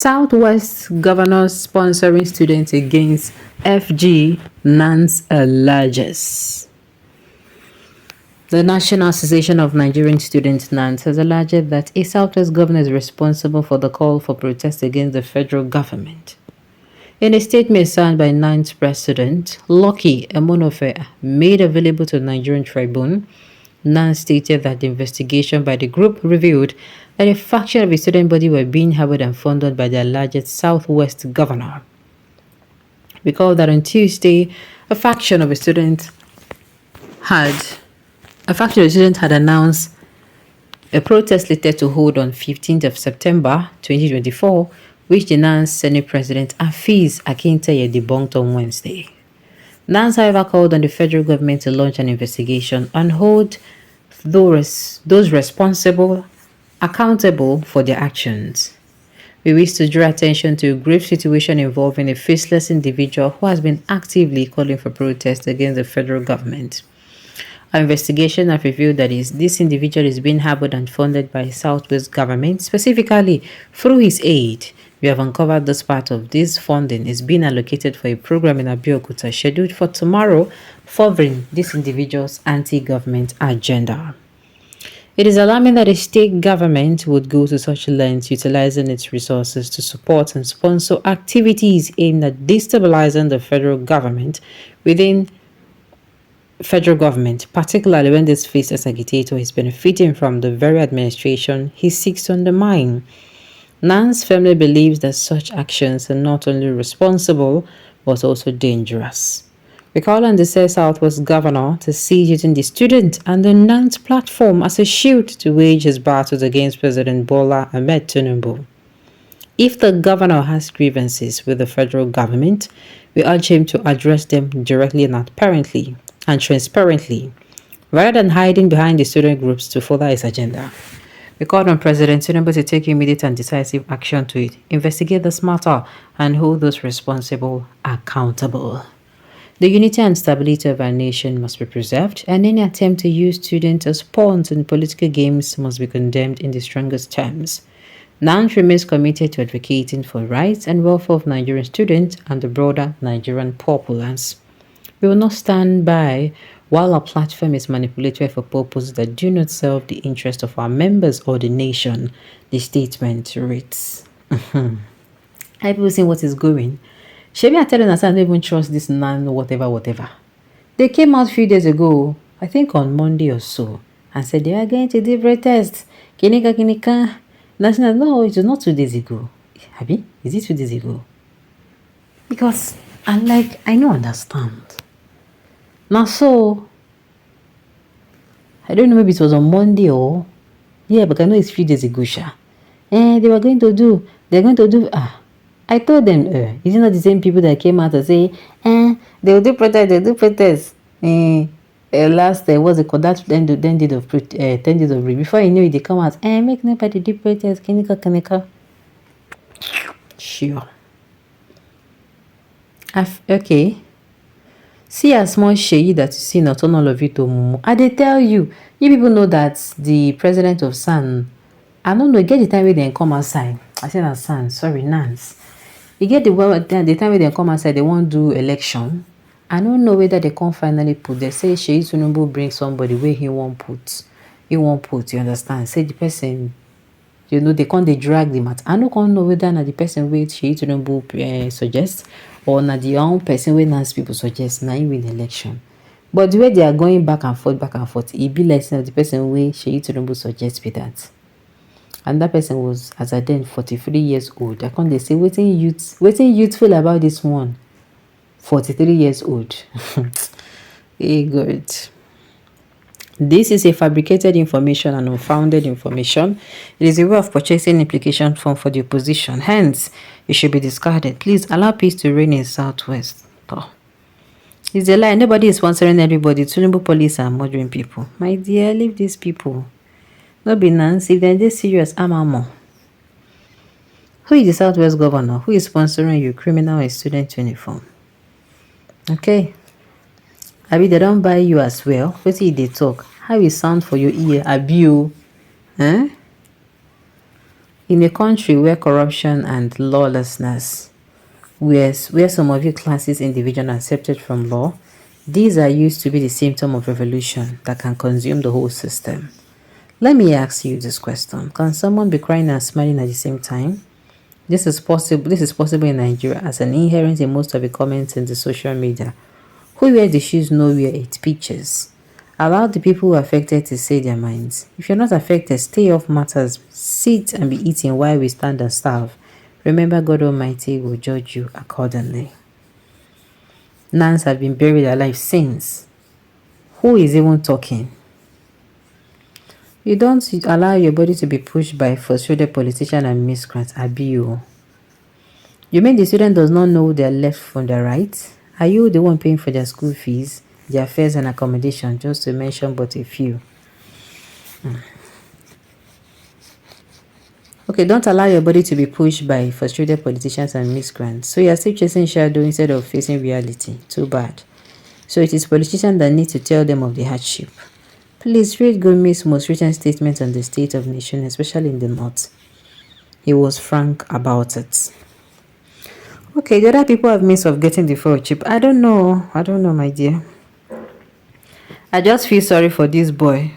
Southwest governor sponsoring students against FG Nans Alleges. The National Association of Nigerian Students Nans has alleged that a Southwest governor is responsible for the call for protest against the federal government. In a statement signed by Nans President Lucky Emonofe made available to the Nigerian Tribune, Nans stated that the investigation by the group revealed that a faction of a student body were being harbored and funded by the alleged Southwest governor. Recall that on Tuesday, a faction of a student had announced a protest slated to hold on 15th of September 2024, which the Nans Senate President Afiz Akinteye debunked on Wednesday. Nans, however, called on the federal government to launch an investigation and hold those responsible accountable for their actions. We wish to draw attention to a grave situation involving a faceless individual who has been actively calling for protests against the federal government. Our investigation has revealed that this individual is being harbored and funded by Southwest government, specifically through his aid. We have uncovered this part of this funding is being allocated for a program in Abeokuta scheduled for tomorrow, furthering this individual's anti-government agenda. It is alarming that a state government would go to such lengths utilizing its resources to support and sponsor activities aimed at destabilizing the federal government, particularly when this faceless agitator is benefiting from the very administration he seeks to undermine. Nans firmly believes that such actions are not only responsible but also dangerous. We call on the Southwest governor to cease using the student and the Nans platform as a shield to wage his battles against President Bola Ahmed Tinubu. If the governor has grievances with the federal government, we urge him to address them directly and transparently, rather than hiding behind the student groups to further his agenda. We called on President Tinubu to take immediate and decisive action to investigate this matter and hold those responsible accountable. The unity and stability of our nation must be preserved, and any attempt to use students as pawns in political games must be condemned in the strongest terms. Nans remains committed to advocating for rights and welfare of Nigerian students and the broader Nigerian populace. We will not stand by while our platform is manipulated for purposes that do not serve the interest of our members or the nation, the statement reads. I people seeing what is going. Shebi, I tell you, I don't even trust this Nan, whatever. They came out a few days ago, I think on Monday or so, and said they are going to do protest. Kinika. No, it was not 2 days ago. Abi, is it 2 days ago? Because I don't understand. Now, so, I don't know, maybe it was on Monday or, yeah, but I know it's 3 days ago, sha. They're going to do, I told them, is it not the same people that came out and say, they'll do protest. Last, what's it called, that 10 days of before you know it, they come out, make nobody do protest, kinika. Sure. Okay. See a small shade that you see, not all of it to mumu. I they tell you people know that the president of SAN, I don't know, get the time where they come outside. I said SAN, sorry, Nans. You get the time where they come outside, they won't do election. I don't know whether they can't finally put. They say Sheyi Tinubu bring somebody where he won't put, you understand? Say the person, they can't drag the matter. I don't know whether na the person where Sheyi Tinubu suggests or na the own person where Nans people suggest na you win the election. But the way they are going back and forth, it be like the person where Sheyi Tinubu suggests with that. And that person was, as I then, 43 years old. I can't say waiting youthful about this one. 43 years old. Hey, good. This is a fabricated information and unfounded information. It is a way of purchasing implication form for the opposition. Hence, it should be discarded. Please allow peace to reign in Southwest. Oh. It's a lie. Nobody is sponsoring everybody. Tinubu police are murdering people. My dear, leave these people. No be Nans. If they're serious, I'm. Who is the Southwest governor? Who is sponsoring you? Criminal and student uniform. Okay. Abi, they don't buy you as well. What see they talk? How it sound for your ear? Abi, In a country where corruption and lawlessness, where some of you classes individuals accepted from law, these are used to be the symptom of revolution that can consume the whole system. Let me ask you this question. Can someone be crying and smiling at the same time? This is possible. This is possible in Nigeria as an inherent in most of the comments in the social media. Who wear the shoes nowhere it pictures. Allow the people who are affected to say their minds. If you're not affected, stay off matters. Sit and be eating while we stand and starve. Remember, God Almighty will judge you accordingly. Nans have been buried alive since. Who is even talking? You don't allow your body to be pushed by frustrated politicians and miscreants. Abiyo. You mean the student does not know their left from their right? Are you the one paying for their school fees, their fares and accommodation, just to mention but a few? Okay, don't allow your body to be pushed by frustrated politicians and miscreants. So you are still chasing shadow instead of facing reality. Too bad. So it is politicians that need to tell them of the hardship. Please read Gomi's most recent statement on the state of the nation, especially in the north. He was frank about it. Okay, the other people have means of getting the fuel cheap. I don't know, my dear. I just feel sorry for this boy.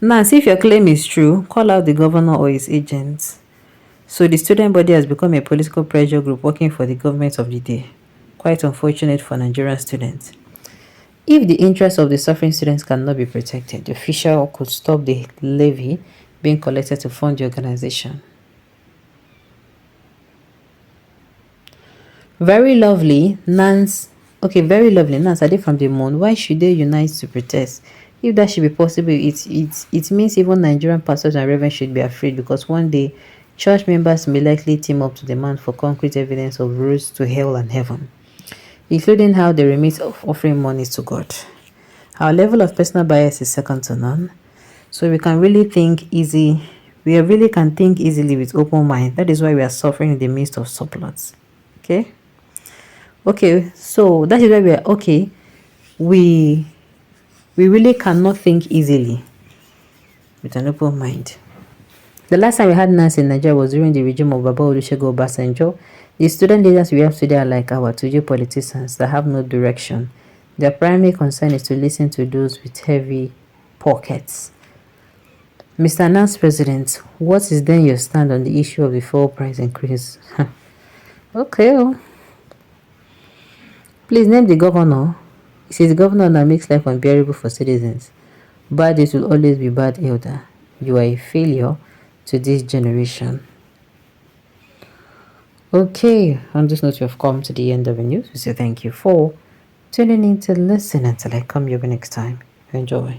Now, see if your claim is true, call out the governor or his agents. So the student body has become a political pressure group working for the government of the day. Quite unfortunate for Nigerian students. If the interests of the suffering students cannot be protected, the official could stop the levy being collected to fund the organization. Very lovely, Nans. Okay, very lovely, Nans. Are they from the moon? Why should they unite to protest? If that should be possible, it means even Nigerian pastors and reverends should be afraid, because one day church members may likely team up to demand for concrete evidence of roads to hell and heaven, including how they remit of offering money to God. Our level of personal bias is second to none, so we can really think easy. We really can think easily with open mind. That is why we are suffering in the midst of surplus. Okay, so that is why we are okay. We really cannot think easily with an open mind. The last time we had Nans in Nigeria was during the regime of Baba Olusegun Obasanjo. The student leaders we have today are like our 2G politicians that have no direction. Their primary concern is to listen to those with heavy pockets. Mr. Nans President, what is then your stand on the issue of the fuel price increase? Okay. Please name the governor. It is the governor that makes life unbearable for citizens. Bad it will always be bad, elder. You are a failure to this generation. Okay, on this note, you have come to the end of the news. We say thank you for tuning in to listen until I come your way next time. Enjoy.